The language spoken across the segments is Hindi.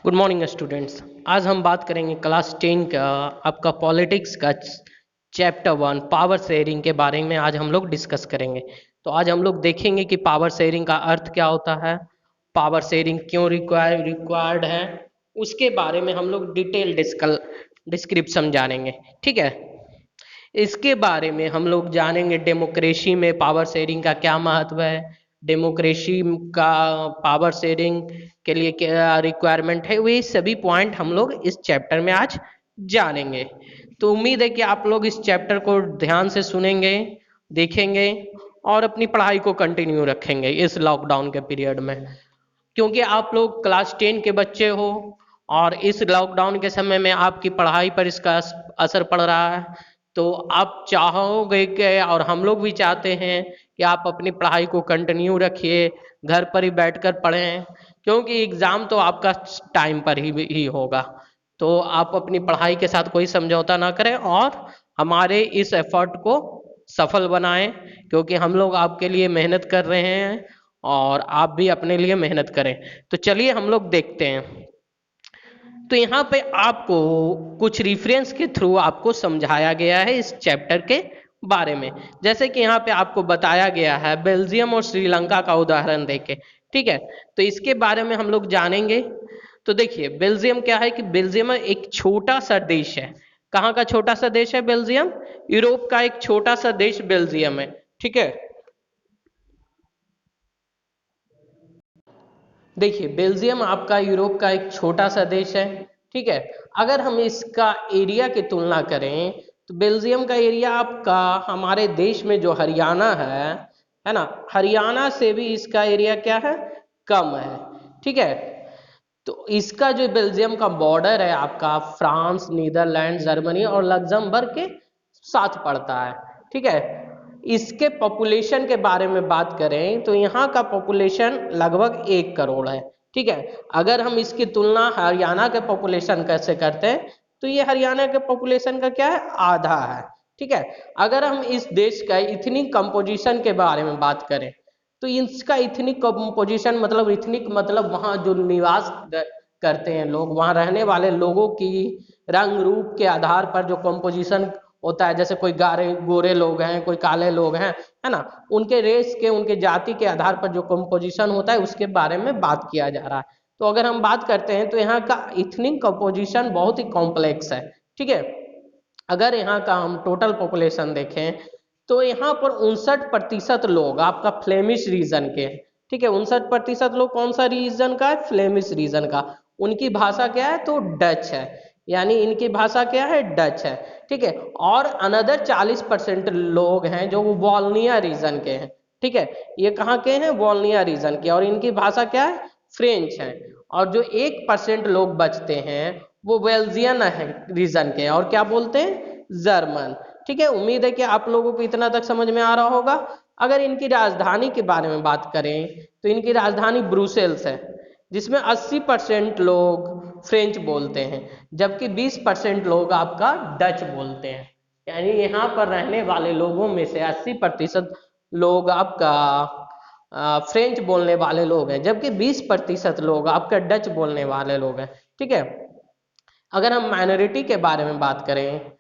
Good morning students. आज हम बात करेंगे क्लास 10 का आपका पॉलिटिक्स का चैप्टर 1 पावर शेयरिंग के बारे में। आज हम लोग डिस्कस करेंगे। तो आज हम लोग देखेंगे कि पावर शेयरिंग का अर्थ क्या होता है, पावर शेयरिंग क्यों रिक्वायर्ड है, उसके बारे में हम लोग डिटेल डिस्क्रिप्शन जानेंगे। ठीक है, इसके बारे में हम लोग जानेंगे डेमोक्रेसी में पावर शेयरिंग का क्या महत्व है, डेमोक्रेसी का पावर शेयरिंग के लिए क्या रिक्वायरमेंट है, वे सभी पॉइंट हम लोग इस चैप्टर में आज जानेंगे। तो उम्मीद है कि आप लोग इस चैप्टर को ध्यान से सुनेंगे, देखेंगे और अपनी पढ़ाई को कंटिन्यू रखेंगे इस लॉकडाउन के पीरियड में, क्योंकि आप लोग क्लास 10 के बच्चे हो और इस लॉकडाउन के समय में आपकी पढ़ाई पर इसका असर पड़ रहा है। तो आप चाहोगे कि, और हम लोग भी चाहते हैं कि आप अपनी पढ़ाई को कंटिन्यू रखिए, घर पर ही बैठकर पढ़ें, क्योंकि एग्ज़ाम तो आपका टाइम पर ही होगा। तो आप अपनी पढ़ाई के साथ कोई समझौता ना करें और हमारे इस एफर्ट को सफल बनाएं, क्योंकि हम लोग आपके लिए मेहनत कर रहे हैं और आप भी अपने लिए मेहनत करें। तो चलिए हम लोग देखते हैं। तो यहाँ पे आपको कुछ रेफरेंस के थ्रू आपको समझाया गया है इस चैप्टर के बारे में। जैसे कि यहाँ पे आपको बताया गया है बेल्जियम और श्रीलंका का उदाहरण देके। ठीक है, तो इसके बारे में हम लोग जानेंगे। तो देखिए बेल्जियम क्या है कि बेल्जियम एक छोटा सा देश है। कहाँ का छोटा सा देश है बेल्जियम? यूरोप का एक छोटा सा देश बेल्जियम है। ठीक है, देखिए बेल्जियम आपका यूरोप का एक छोटा सा देश है। ठीक है, अगर हम इसका एरिया की तुलना करें तो बेल्जियम का एरिया आपका हमारे देश में जो हरियाणा है ना, हरियाणा से भी इसका एरिया क्या है, कम है। ठीक है, तो इसका जो बेल्जियम का बॉर्डर है आपका फ्रांस, नीदरलैंड, जर्मनी और लग्जमबर्ग के साथ पड़ता है। ठीक है, इसके पॉपुलेशन के बारे में बात करें तो यहाँ का पॉपुलेशन लगभग 1 करोड़ है। ठीक है, अगर हम इसकी तुलना हरियाणा के पॉपुलेशन कैसे करते हैं तो ये हरियाणा के पॉपुलेशन का क्या है, आधा है। ठीक है, अगर हम इस देश का इथनिक कंपोजिशन के बारे में बात करें तो इसका इथनिक कंपोजिशन मतलब इथनिक मतलब वहाँ जो निवास करते हैं लोग, वहाँ रहने वाले लोगों की रंग रूप के आधार पर जो कंपोजिशन होता है, जैसे कोई गारे गोरे लोग हैं, कोई काले लोग हैं, है ना, उनके रेस के, उनके जाति के आधार पर जो कंपोजिशन होता है उसके बारे में बात किया जा रहा है। तो अगर हम बात करते हैं तो यहाँ का इथनिक कंपोजिशन बहुत ही कॉम्प्लेक्स है। ठीक है, अगर यहाँ का हम टोटल पॉपुलेशन देखें तो यहाँ पर 59% लोग आपका फ्लेमिश रीजन के हैं। ठीक है, 59% लोग कौन सा रीजन का है, फ्लेमिश रीजन का। उनकी भाषा क्या है, तो डच है, यानी इनकी भाषा क्या है, डच है। ठीक है, और अनदर 40% लोग हैं जो वो वॉलनिया रीजन के हैं। ठीक है, ये कहाँ के हैं, वॉलनिया रीजन के, और इनकी भाषा क्या है, फ्रेंच है। और जो 1% लोग बचते हैं वो बेल्जियन है रीजन के, और क्या बोलते हैं, जर्मन। ठीक है, उम्मीद है कि आप लोगों को इतना तक समझ में आ रहा होगा। अगर इनकी राजधानी के बारे में बात करें तो इनकी राजधानी ब्रुसेल्स है, जिसमें 80% लोग फ्रेंच बोलते हैं, जबकि 20% लोग आपका डच बोलते हैं। यानी यहाँ पर रहने वाले लोगों में से 80% लोग आपका फ्रेंच बोलने वाले लोग हैं, जबकि 20% लोग आपका डच बोलने वाले लोग हैं। ठीक है, अगर हम माइनॉरिटी के बारे में बात करें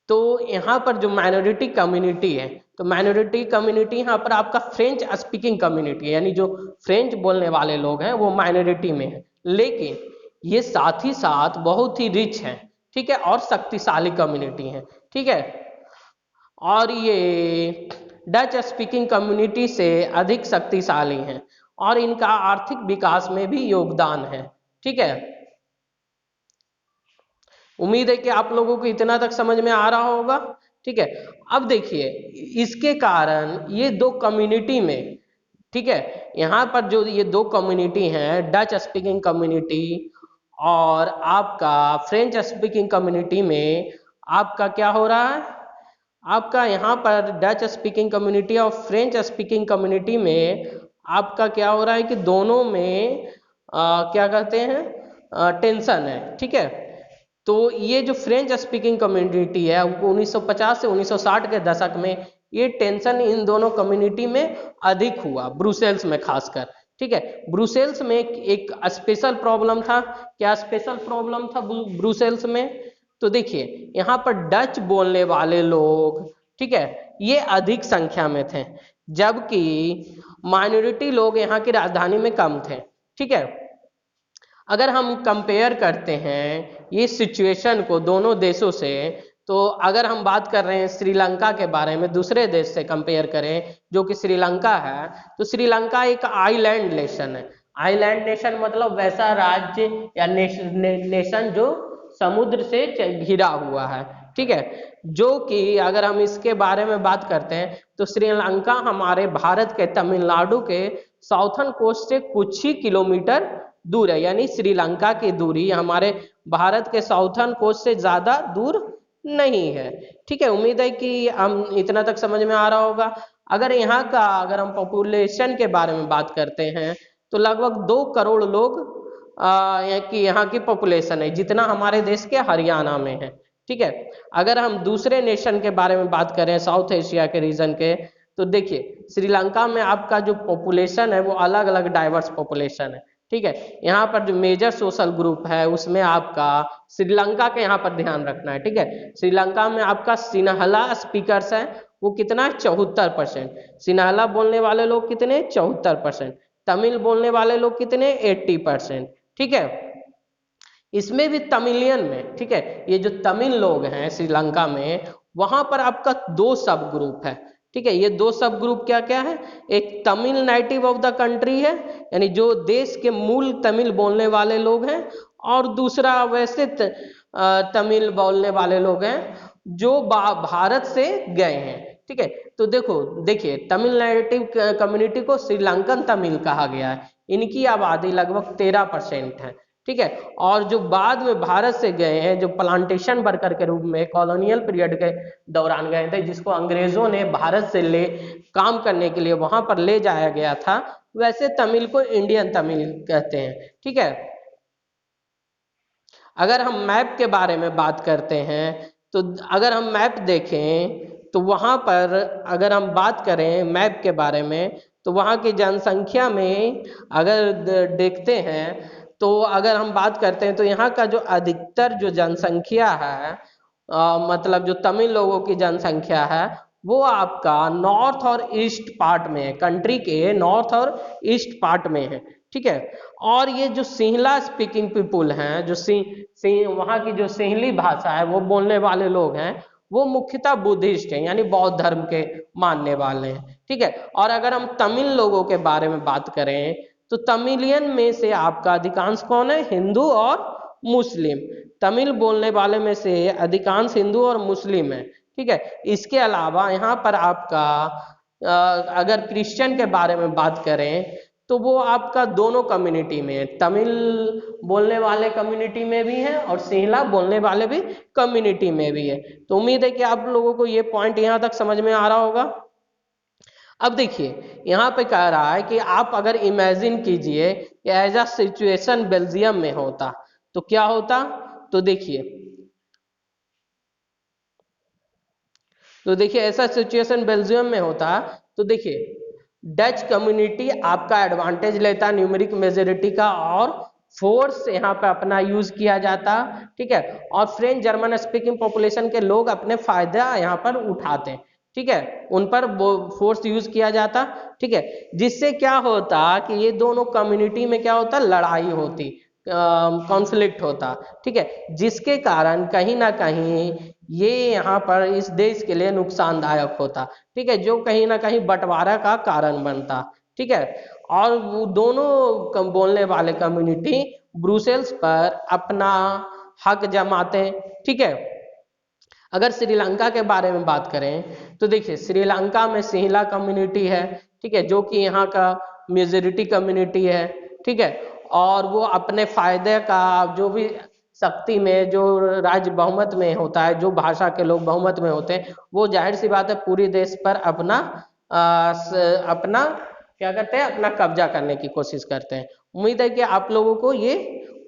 तो यहाँ पर जो माइनॉरिटी कम्युनिटी है, तो माइनॉरिटी कम्युनिटी यहाँ पर आपका फ्रेंच स्पीकिंग कम्युनिटी है, यानी जो फ्रेंच बोलने वाले लोग हैं वो माइनॉरिटी में है, लेकिन ये साथ ही साथ बहुत ही रिच हैं। ठीक है, और शक्तिशाली कम्युनिटी है। ठीक है, और ये डच स्पीकिंग कम्युनिटी से अधिक शक्तिशाली हैं और इनका आर्थिक विकास में भी योगदान है। ठीक है, उम्मीद है कि आप लोगों को इतना तक समझ में आ रहा होगा। ठीक है, अब देखिए इसके कारण ये दो कम्युनिटी में, ठीक है, यहाँ पर जो ये दो कम्युनिटी हैं, डच स्पीकिंग कम्युनिटी और आपका फ्रेंच स्पीकिंग कम्युनिटी में आपका क्या हो रहा है, आपका यहाँ पर डच स्पीकिंग कम्युनिटी और फ्रेंच स्पीकिंग कम्युनिटी में आपका क्या हो रहा है कि दोनों में क्या कहते हैं, टेंशन है। ठीक है, तो ये जो फ्रेंच स्पीकिंग कम्युनिटी है वो 1950 से 1960 के दशक में ये टेंशन इन दोनों कम्युनिटी में अधिक हुआ, ब्रुसेल्स में खासकर। ठीक है। ब्रुसेल्स में एक स्पेशल प्रॉब्लम था। क्या स्पेशल प्रॉब्लम था ब्रुसेल्स में? तो देखिए यहाँ पर डच बोलने वाले लोग, ठीक है, ये अधिक संख्या में थे, जबकि माइनॉरिटी लोग यहाँ की राजधानी में कम थे, ठीक है। अगर हम कंपेयर करते हैं ये सिचुएशन को दोनों देशों से, तो अगर हम बात कर रहे हैं श्रीलंका के बारे में, दूसरे देश से कंपेयर करें जो कि श्रीलंका है, तो श्रीलंका एक आइलैंड नेशन है। आइलैंड नेशन मतलब वैसा राज्य या नेशन जो समुद्र से घिरा हुआ है, ठीक है। जो कि अगर हम इसके बारे में बात करते हैं तो श्रीलंका हमारे भारत के तमिलनाडु के साउथर्न कोस्ट से कुछ ही किलोमीटर दूर है, यानी श्रीलंका की दूरी हमारे भारत के साउथर्न कोस्ट से ज्यादा दूर नहीं है, ठीक है। उम्मीद है कि हम इतना तक समझ में आ रहा होगा। अगर हम पॉपुलेशन के बारे में बात करते हैं तो लगभग 2 करोड़ लोग यहाँ की पॉपुलेशन है, जितना हमारे देश के हरियाणा में है, ठीक है। अगर हम दूसरे नेशन के बारे में बात करें साउथ एशिया के रीजन के, तो देखिए श्रीलंका में आपका जो पॉपुलेशन है वो अलग अलग डाइवर्स पॉपुलेशन है, ठीक है। यहाँ पर जो मेजर सोशल ग्रुप है उसमें आपका श्रीलंका के यहाँ पर ध्यान रखना है, ठीक है। श्रीलंका में आपका सिन्हला स्पीकर्स है, वो कितना है 74%। सिन्हला बोलने वाले लोग कितने 74%। तमिल बोलने वाले लोग कितने 80%, ठीक है। इसमें भी तमिलियन में, ठीक है, ये जो तमिल लोग हैं श्रीलंका में, वहां पर आपका 2 सब ग्रुप है, ठीक है। ये 2 सब ग्रुप क्या क्या है? एक Tamil native of the country है, यानी जो देश के मूल तमिल बोलने वाले लोग हैं, और दूसरा वैसे तमिल बोलने वाले लोग हैं जो भारत से गए हैं, ठीक है। तो देखिए तमिल नेटिव कम्युनिटी को श्रीलंकन तमिल कहा गया है। इनकी आबादी लगभग 13% है, ठीक है। और जो बाद में भारत से गए हैं, जो प्लांटेशन वर्कर के रूप में कॉलोनियल पीरियड के दौरान गए थे, जिसको अंग्रेजों ने भारत से ले काम करने के लिए वहां पर ले जाया गया था, वैसे तमिल को इंडियन तमिल कहते हैं, ठीक है। अगर हम मैप के बारे में बात करते हैं तो अगर हम मैप देखें तो वहां पर अगर हम बात करें मैप के बारे में, तो वहां की जनसंख्या में अगर देखते हैं, तो अगर हम बात करते हैं तो यहाँ का जो अधिकतर जो जनसंख्या है, मतलब जो तमिल लोगों की जनसंख्या है, वो आपका नॉर्थ और ईस्ट पार्ट में है, कंट्री के नॉर्थ और ईस्ट पार्ट में है, ठीक है। और ये जो सिंहला स्पीकिंग पीपुल हैं, जो वहाँ की जो सिंहली भाषा है वो बोलने वाले लोग हैं, वो मुख्यतः बुद्धिस्ट हैं, यानी बौद्ध धर्म के मानने वाले हैं, ठीक है। और अगर हम तमिल लोगों के बारे में बात करें तो तमिलियन में से आपका अधिकांश कौन है? हिंदू और मुस्लिम। तमिल बोलने वाले में से अधिकांश हिंदू और मुस्लिम है, ठीक है। इसके अलावा यहाँ पर आपका अगर क्रिश्चियन के बारे में बात करें तो वो आपका दोनों कम्युनिटी में है, तमिल बोलने वाले कम्युनिटी में भी है और सिंहला बोलने वाले भी कम्युनिटी में भी है। तो उम्मीद है कि आप लोगों को ये पॉइंट यहाँ तक समझ में आ रहा होगा। अब देखिए यहाँ पे कह रहा है कि आप अगर इमेजिन कीजिए एज अ सिचुएशन बेल्जियम में होता तो क्या होता। तो देखिए ऐसा सिचुएशन बेल्जियम में होता तो देखिए डच कम्युनिटी आपका एडवांटेज लेता न्यूमेरिक मेजोरिटी का, और फोर्स यहाँ पे अपना यूज किया जाता, ठीक है। और फ्रेंच जर्मन स्पीकिंग पॉपुलेशन के लोग अपने फायदा यहाँ पर उठाते, ठीक है, उन पर फोर्स यूज किया जाता, ठीक है। जिससे क्या होता कि ये दोनों कम्युनिटी में क्या होता, लड़ाई होती, कॉन्फ्लिक्ट होता, ठीक है। जिसके कारण कहीं ना कहीं ये यहाँ पर इस देश के लिए नुकसानदायक होता, ठीक है, जो कहीं ना कहीं बंटवारा का कारण बनता, ठीक है। और वो दोनों बोलने वाले कम्युनिटी ब्रुसेल्स पर अपना हक जमाते, ठीक है। अगर श्रीलंका के बारे में बात करें तो देखिए श्रीलंका में सिंहला कम्युनिटी है, ठीक है, जो कि यहाँ का मेजोरिटी कम्युनिटी है, ठीक है। और वो अपने फायदे का जो भी शक्ति में जो राज्य बहुमत में होता है, जो भाषा के लोग बहुमत में होते हैं, वो जाहिर सी बात है पूरी देश पर अपना क्या करते हैं, अपना कब्जा करने की कोशिश करते हैं। उम्मीद है कि आप लोगों को ये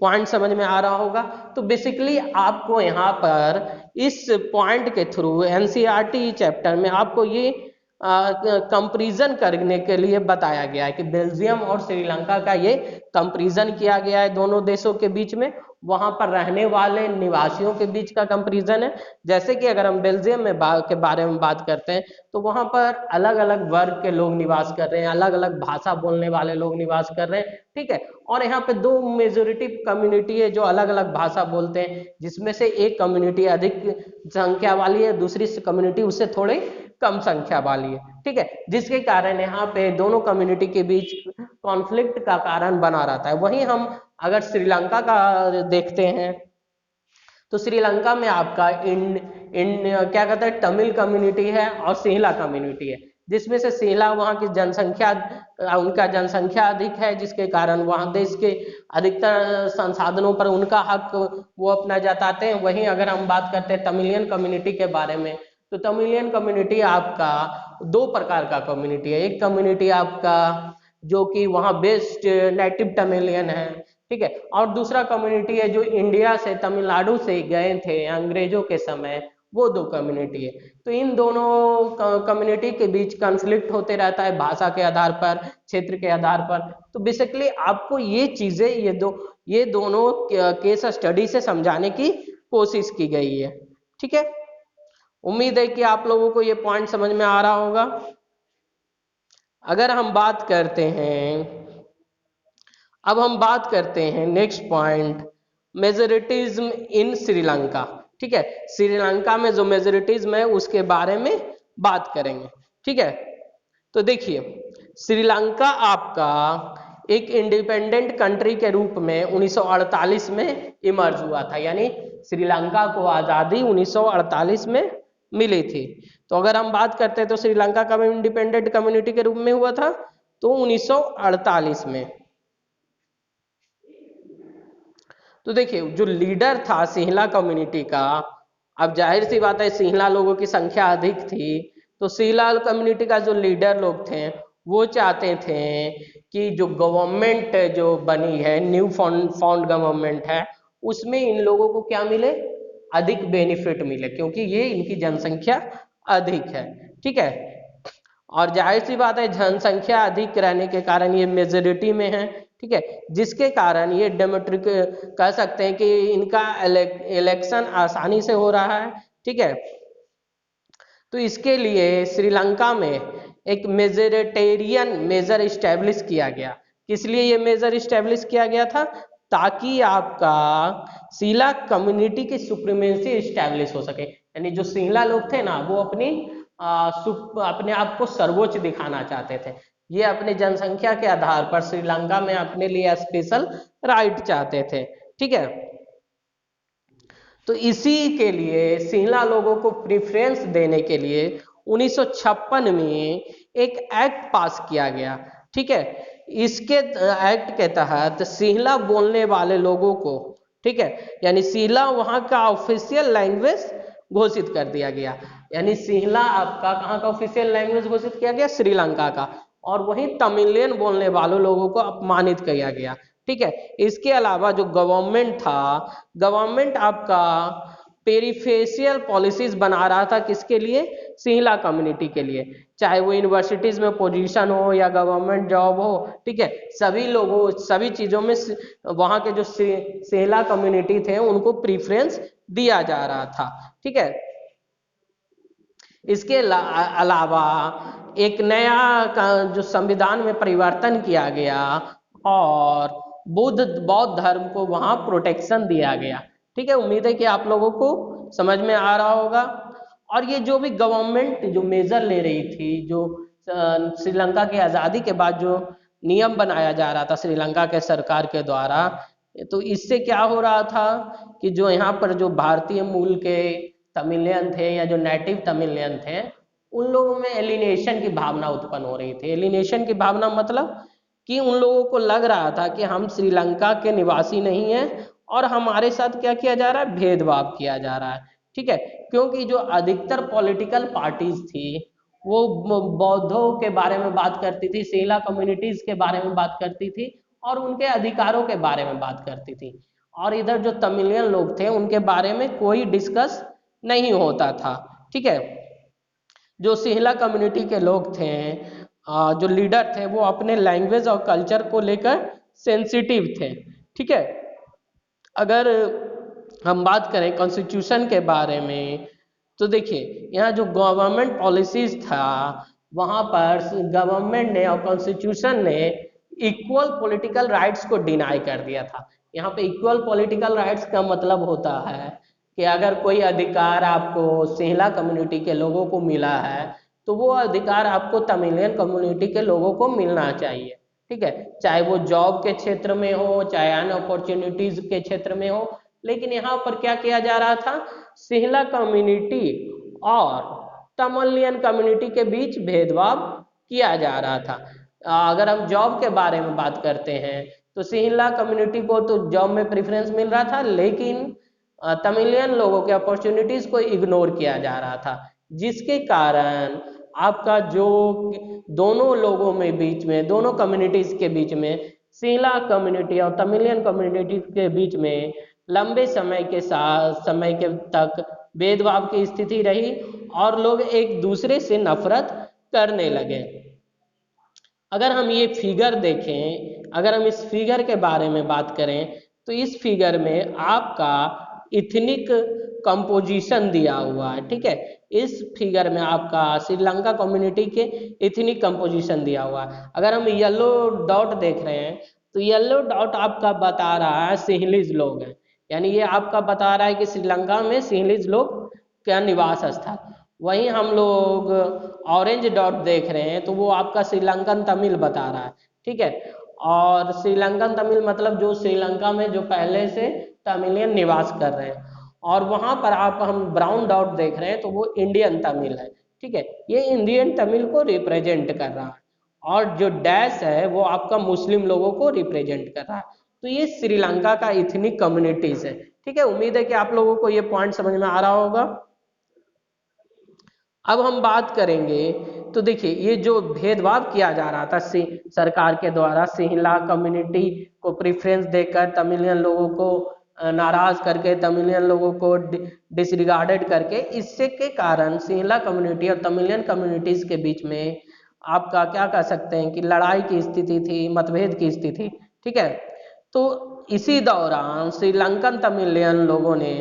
पॉइंट समझ में आ रहा होगा। तो बेसिकली आपको यहाँ पर इस पॉइंट के थ्रू एनसीईआरटी चैप्टर में आपको ये कंपैरिजन करने के लिए बताया गया है कि बेल्जियम और श्रीलंका का ये कंपैरिजन किया गया है दोनों देशों के बीच में, वहां पर रहने वाले निवासियों के बीच का कंपैरिजन है। जैसे कि अगर हम बेल्जियम में के बारे में बात करते हैं तो वहां पर अलग अलग वर्ग के लोग निवास कर रहे हैं, अलग अलग भाषा बोलने वाले लोग निवास कर रहे हैं, ठीक है। और यहाँ पे दो मेजोरिटी कम्युनिटी है जो अलग अलग भाषा बोलते हैं, जिसमें से एक कम्युनिटी अधिक संख्या वाली है, दूसरी कम्युनिटी उससे थोड़ी कम संख्या वाली है, ठीक है, जिसके कारण यहाँ पे दोनों कम्युनिटी के बीच कॉन्फ्लिक्ट का कारण बना रहता है। वहीं हम अगर श्रीलंका का देखते हैं तो श्रीलंका में आपका क्या कहते हैं तमिल कम्युनिटी है और सिंहला कम्युनिटी है, जिसमें से सिंहला वहाँ की जनसंख्या उनका जनसंख्या अधिक है, जिसके कारण वहाँ देश के अधिकतर संसाधनों पर उनका हक वो अपना जताते हैं। वहीं अगर हम बात करते हैं तमिलियन कम्युनिटी के बारे में तो तमिलियन कम्युनिटी आपका दो प्रकार का कम्युनिटी है। एक कम्युनिटी आपका जो कि वहाँ बेस्ड नेटिव तमिलियन है, ठीक है, और दूसरा कम्युनिटी है जो इंडिया से तमिलनाडु से गए थे अंग्रेजों के समय, वो दो कम्युनिटी है। तो इन दोनों कम्युनिटी के बीच कॉन्फ्लिक्ट होते रहता है भाषा के आधार पर, क्षेत्र के आधार पर। तो बेसिकली आपको ये चीजें ये दोनों केस स्टडी से समझाने की कोशिश की गई है, ठीक है। उम्मीद है कि आप लोगों को ये पॉइंट समझ में आ रहा होगा। अगर हम बात करते हैं अब हम बात करते हैं नेक्स्ट पॉइंट मेजोरिटिज्म इन श्रीलंका, ठीक है। श्रीलंका में जो मेजोरिटिज्म है उसके बारे में बात करेंगे, ठीक है। तो देखिए श्रीलंका आपका एक इंडिपेंडेंट कंट्री के रूप में 1948 में इमर्ज हुआ था, यानी श्रीलंका को आज़ादी 1948 में मिली थी। तो अगर हम बात करते हैं तो श्रीलंका कब इंडिपेंडेंट कम्युनिटी के रूप में हुआ था, तो 1948 में। तो देखिए जो लीडर था सिंहला कम्युनिटी का, अब जाहिर सी बात है सिंहला लोगों की संख्या अधिक थी, तो सिंहला कम्युनिटी का जो लीडर लोग थे वो चाहते थे कि जो गवर्नमेंट जो बनी है न्यू फाउंड गवर्नमेंट है उसमें इन लोगों को क्या मिले, अधिक बेनिफिट मिले, क्योंकि ये इनकी जनसंख्या अधिक है, ठीक है। और जाहिर सी बात है जनसंख्या अधिक रहने के कारण ये मेजोरिटी में है, ठीक है, जिसके कारण ये डेमोक्रेटिक कह सकते हैं कि इनका इलेक्शन आसानी से हो रहा है, ठीक है। तो इसके लिए श्रीलंका में एक मेजोरिटेरियन मेजर इस्टेब्लिश किया गया। किस लिए ये मेजर इस्टेब्लिश किया गया था, ताकि आपका सिंहला कम्युनिटी की सुप्रीमेसी इस्टेब्लिश हो सके, यानी जो सिंहला लोग थे ना वो अपने आप को सर्वोच्च दिखाना चाहते थे। ये अपनी जनसंख्या के आधार पर श्रीलंका में अपने लिए स्पेशल राइट चाहते थे, ठीक है। तो इसी के लिए सिंहला लोगों को प्रेफरेंस देने के लिए 1956 में एक एक्ट पास किया गया, ठीक है। इसके एक्ट के तहत सिंहला बोलने वाले लोगों को, ठीक है, यानी सिंहला वहाँ का ऑफिशियल लैंग्वेज घोषित कर दिया गया, यानी सिंहला आपका कहाँ का ऑफिशियल लैंग्वेज घोषित किया गया, श्रीलंका का। और वहीं तमिलियन बोलने वालों लोगों को अपमानित किया गया, ठीक है। इसके अलावा जो गवर्नमेंट था, गवर्नमेंट आपका पेरिफेशियल पॉलिसीज बना रहा था, किसके लिए, सिंहला कम्युनिटी के लिए, चाहे वो यूनिवर्सिटीज में पोजीशन हो या गवर्नमेंट जॉब हो, ठीक है, सभी लोगों सभी चीजों में वहाँ के जो सिंहला कम्युनिटी थे उनको प्रीफरेंस दिया जा रहा था, ठीक है। इसके अलावा एक नया जो संविधान में परिवर्तन किया गया और बौद्ध धर्म को वहाँ प्रोटेक्शन दिया गया, ठीक है। उम्मीद है कि आप लोगों को समझ में आ रहा होगा। और ये जो भी गवर्नमेंट जो मेजर ले रही थी, जो श्रीलंका की आज़ादी के बाद जो नियम बनाया जा रहा था श्रीलंका के सरकार के द्वारा, तो इससे क्या हो रहा था कि जो यहाँ पर जो भारतीय मूल के तमिलियन थे या जो नेटिव तमिलियन थे उन लोगों में एलिनेशन की भावना उत्पन्न हो रही थी। एलिनेशन की भावना मतलब कि उन लोगों को लग रहा था कि हम श्रीलंका के निवासी नहीं हैं और हमारे साथ क्या किया जा रहा है, भेदभाव किया जा रहा है, ठीक है। क्योंकि जो अधिकतर पॉलिटिकल पार्टीज थी वो बौद्धों के बारे में बात करती थी, सिंहला कम्युनिटीज के बारे में बात करती थी और उनके अधिकारों के बारे में बात करती थी, और इधर जो तमिलियन लोग थे उनके बारे में कोई डिस्कस नहीं होता था, ठीक है। जो सिंहला कम्युनिटी के लोग थे, जो लीडर थे, वो अपने लैंग्वेज और कल्चर को लेकर सेंसिटिव थे। ठीक है। अगर हम बात करें कॉन्स्टिट्यूशन के बारे में, तो देखिए यहाँ जो गवर्नमेंट पॉलिसीज था, वहाँ पर गवर्नमेंट ने और कॉन्स्टिट्यूशन ने इक्वल पॉलिटिकल राइट्स को डिनाई कर दिया था। यहाँ पे इक्वल पॉलिटिकल राइट्स का मतलब होता है कि अगर कोई अधिकार आपको सिंहला कम्युनिटी के लोगों को मिला है, तो वो अधिकार आपको तमिलियन कम्युनिटी के लोगों को मिलना चाहिए। ठीक है, चाहे वो जॉब के क्षेत्र में हो, चाहे अन्य अपॉर्चुनिटीज के क्षेत्र में हो। लेकिन यहाँ पर क्या किया जा रहा था, सिंहला कम्युनिटी और तमिलियन कम्युनिटी के बीच भेदभाव किया जा रहा था। अगर हम जॉब के बारे में बात करते हैं, तो सिंहला कम्युनिटी को तो जॉब में प्रेफरेंस मिल रहा था, लेकिन तमिलियन लोगों के अपॉर्चुनिटीज को इग्नोर किया जा रहा था, जिसके कारण आपका जो दोनों लोगों में बीच में, दोनों कम्युनिटीज के बीच में, सिंहला कम्युनिटी और तमिलियन कम्युनिटी के बीच में लंबे समय के तक भेदभाव की स्थिति रही और लोग एक दूसरे से नफरत करने लगे। अगर हम ये फिगर देखें, अगर हम इस फिगर के बारे में बात करें, तो इस फिगर में आपका इथनिक कंपोजिशन दिया हुआ है। ठीक है, इस फिगर में आपका श्रीलंका कम्युनिटी के इथनिक कंपोजिशन दिया हुआ है। अगर हम येलो डॉट देख रहे हैं, तो येलो डॉट आपका बता रहा है सिंहलीज लोग हैं, यानी ये आपका बता रहा है कि श्रीलंका में सिंहलीज लोग का निवास स्थान। वहीं हम लोग ऑरेंज डॉट देख रहे हैं, तो वो आपका श्रीलंकन तमिल बता रहा है। ठीक है, और श्रीलंकन तमिल मतलब जो श्रीलंका में जो पहले से तमिलियन निवास कर रहे हैं। और वहाँ पर आप हम ब्राउन डॉट देख रहे हैं, तो वो इंडियन तमिल है। ठीक है, ये इंडियन तमिल को रिप्रेजेंट कर रहा है। और जो डैश है वो आपका मुस्लिम लोगों को रिप्रेजेंट कर रहा है। तो ये श्रीलंका का इथनिक कम्युनिटीज है। ठीक है, उम्मीद है कि आप लोगों को ये पॉइंट समझ में आ रहा होगा। अब हम बात करेंगे, तो देखिए ये जो भेदभाव किया जा रहा था सरकार के द्वारा, सिंहला कम्युनिटी को प्रेफरेंस देकर तमिलियन लोगों को नाराज करके, तमिलियन लोगों को डिसरिगार्डेड करके, इससे के कारण सिंहला कम्युनिटी और तमिलियन कम्युनिटीज के बीच में आपका क्या कह सकते हैं कि लड़ाई की स्थिति थी, मतभेद की स्थिति। ठीक है, तो इसी दौरान श्रीलंकन तमिलियन लोगों ने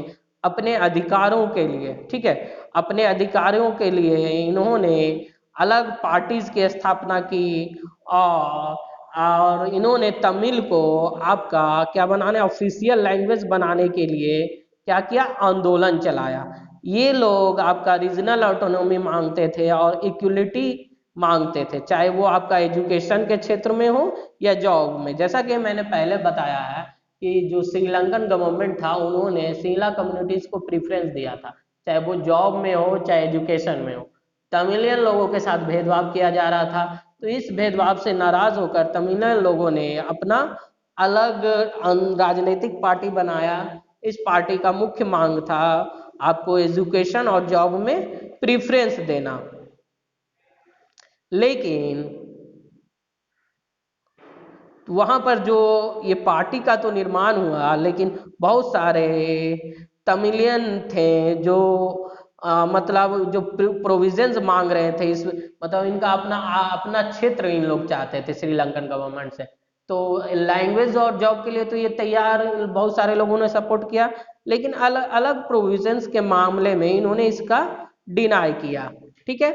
अपने अधिकारों के लिए, ठीक है, अपने अधिकारों के लिए इन्होंने अलग पार्टीज की स्थापना की और इन्होंने तमिल को आपका क्या बनाने, ऑफिशियल लैंग्वेज बनाने के लिए क्या किया, आंदोलन चलाया। ये लोग आपका रीजनल ऑटोनॉमी मांगते थे और इक्वलिटी मांगते थे, चाहे वो आपका एजुकेशन के क्षेत्र में हो या जॉब में। जैसा कि मैंने पहले बताया है कि जो श्रीलंकन गवर्नमेंट था, उन्होंने सिंहला कम्युनिटीज को प्रेफरेंस दिया था, चाहे वो जॉब में हो चाहे एजुकेशन में हो। तमिलियन लोगों के साथ भेदभाव किया जा रहा था, तो इस भेदभाव से नाराज होकर तमिलियन लोगों ने अपना अलग राजनीतिक पार्टी बनाया। इस पार्टी का मुख्य मांग था आपको एजुकेशन और जॉब में प्रेफरेंस देना। लेकिन वहां पर जो ये पार्टी का तो निर्माण हुआ, लेकिन बहुत सारे तमिलियन थे जो मतलब जो प्रोविजंस मांग रहे थे, इस मतलब इनका अपना अपना क्षेत्र इन लोग चाहते थे श्रीलंकन गवर्नमेंट से। तो लैंग्वेज और जॉब के लिए तो ये तैयार, बहुत सारे लोगों ने सपोर्ट किया, लेकिन अलग अलग प्रोविजंस के मामले में इन्होंने इसका डिनाई किया। ठीक है,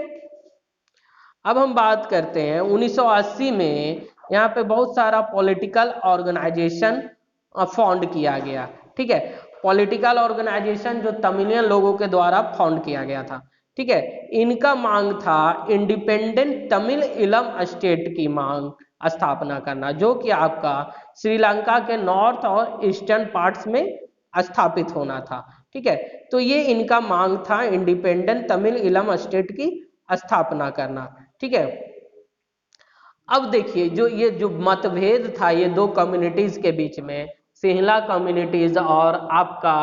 अब हम बात करते हैं 1980 में यहाँ पे बहुत सारा पॉलिटिकल ऑर्गेनाइजेशन फाउंड किया गया। ठीक है, पॉलिटिकल ऑर्गेनाइजेशन जो तमिलियन लोगों के द्वारा फाउंड किया गया था। ठीक है, इनका मांग था इंडिपेंडेंट तमिल इलम स्टेट की मांग स्थापना करना, जो कि आपका श्रीलंका के नॉर्थ और ईस्टर्न पार्ट्स में स्थापित होना था। ठीक है, तो ये इनका मांग था इंडिपेंडेंट तमिल इलम स्टेट की स्थापना करना। ठीक है, अब देखिए जो मतभेद था ये दो कम्युनिटीज के बीच में, सिंहला कम्युनिटीज और आपका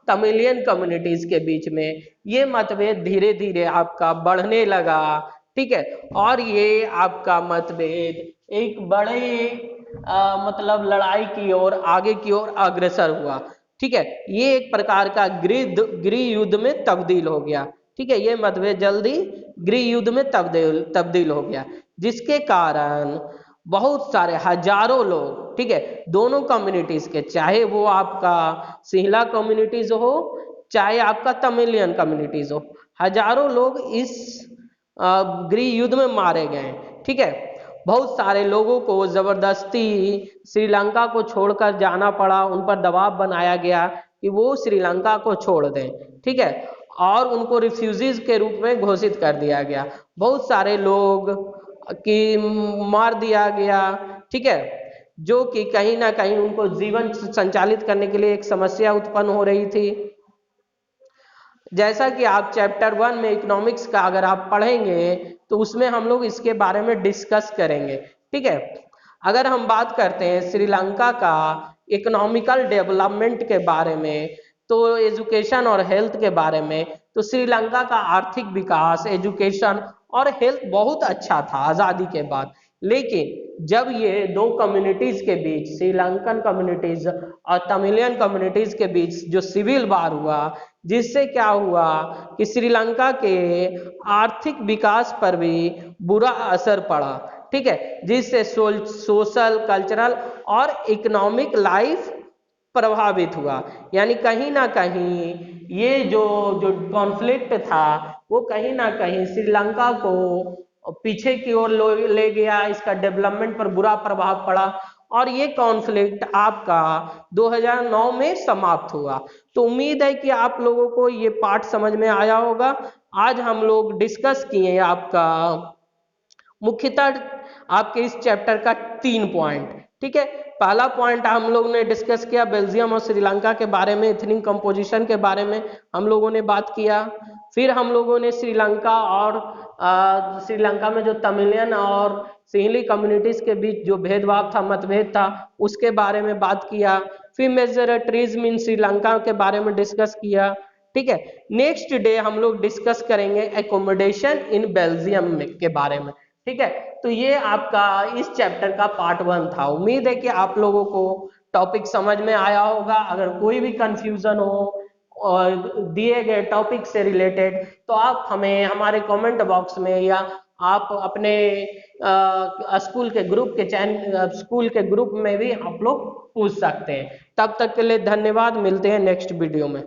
तमिलियन कम्युनिटीज के बीच में, ये मतभेद धीरे धीरे आपका बढ़ने लगा। ठीक है, और ये आपका मतभेद एक बड़े मतलब लड़ाई की ओर, आगे की ओर अग्रसर हुआ। ठीक है, ये एक प्रकार का गृह युद्ध में तब्दील हो गया। ठीक है, ये मतभेद जल्दी गृह युद्ध में तब्दील हो गया, जिसके कारण बहुत सारे हजारों लोग, ठीक है, दोनों कम्युनिटीज के, चाहे वो आपका सिंहला कम्युनिटीज हो चाहे आपका तमिलियन कम्युनिटीज हो, हजारों लोग इस गृह युद्ध में मारे गए। ठीक है, बहुत सारे लोगों को जबरदस्ती श्रीलंका को छोड़कर जाना पड़ा, उन पर दबाव बनाया गया कि वो श्रीलंका को छोड़ दें। ठीक है, और उनको रिफ्यूजीज के रूप में घोषित कर दिया गया, बहुत सारे लोग की मार दिया गया। ठीक है, जो कि कहीं ना कहीं उनको जीवन संचालित करने के लिए एक समस्या उत्पन्न हो रही थी। जैसा कि आप चैप्टर 1 में इकोनॉमिक्स का अगर आप पढ़ेंगे तो उसमें हम लोग इसके बारे में डिस्कस करेंगे। ठीक है, अगर हम बात करते हैं श्रीलंका का इकोनॉमिकल डेवलपमेंट के बारे में, तो एजुकेशन और हेल्थ के बारे में, तो श्रीलंका का आर्थिक विकास, एजुकेशन और हेल्थ बहुत अच्छा था आज़ादी के बाद। लेकिन जब ये दो कम्युनिटीज के बीच, श्रीलंकन कम्युनिटीज और तमिलियन कम्युनिटीज के बीच जो सिविल वार हुआ, जिससे क्या हुआ कि श्रीलंका के आर्थिक विकास पर भी बुरा असर पड़ा। ठीक है, जिससे सोशल, कल्चरल और इकोनॉमिक लाइफ प्रभावित हुआ। यानी कहीं ना कहीं ये जो जो कॉन्फ्लिक्ट था वो कहीं ना कहीं श्रीलंका को पीछे की ओर ले गया, इसका डेवलपमेंट पर बुरा प्रभाव पड़ा और ये कॉन्फ्लिक्ट आपका 2009 में समाप्त हुआ। तो उम्मीद है कि आप लोगों को ये पार्ट समझ में आया होगा। आज हम लोग डिस्कस किए आपका मुख्यतः आपके इस चैप्टर का 3 पॉइंट। ठीक है, पहला पॉइंट हम लोग ने डिस्कस किया बेल्जियम और श्रीलंका के बारे में, इथनिक कंपोजिशन के बारे में हम लोगों ने बात किया। फिर हम लोगों ने श्रीलंका और श्रीलंका में जो तमिलियन और सिंहली कम्युनिटीज के बीच जो भेदभाव था, मतभेद था, उसके बारे में बात किया। फिर मेजोरिटीज इन श्रीलंका के बारे में डिस्कस किया। ठीक है, नेक्स्ट डे हम लोग डिस्कस करेंगे एकोमोडेशन इन बेल्जियम के बारे में। ठीक है, तो ये आपका इस चैप्टर का पार्ट 1 था। उम्मीद है कि आप लोगों को टॉपिक समझ में आया होगा। अगर कोई भी कंफ्यूजन हो और दिए गए टॉपिक से रिलेटेड, तो आप हमें हमारे कमेंट बॉक्स में या आप अपने स्कूल के ग्रुप में भी आप लोग पूछ सकते हैं। तब तक के लिए धन्यवाद, मिलते हैं नेक्स्ट वीडियो में।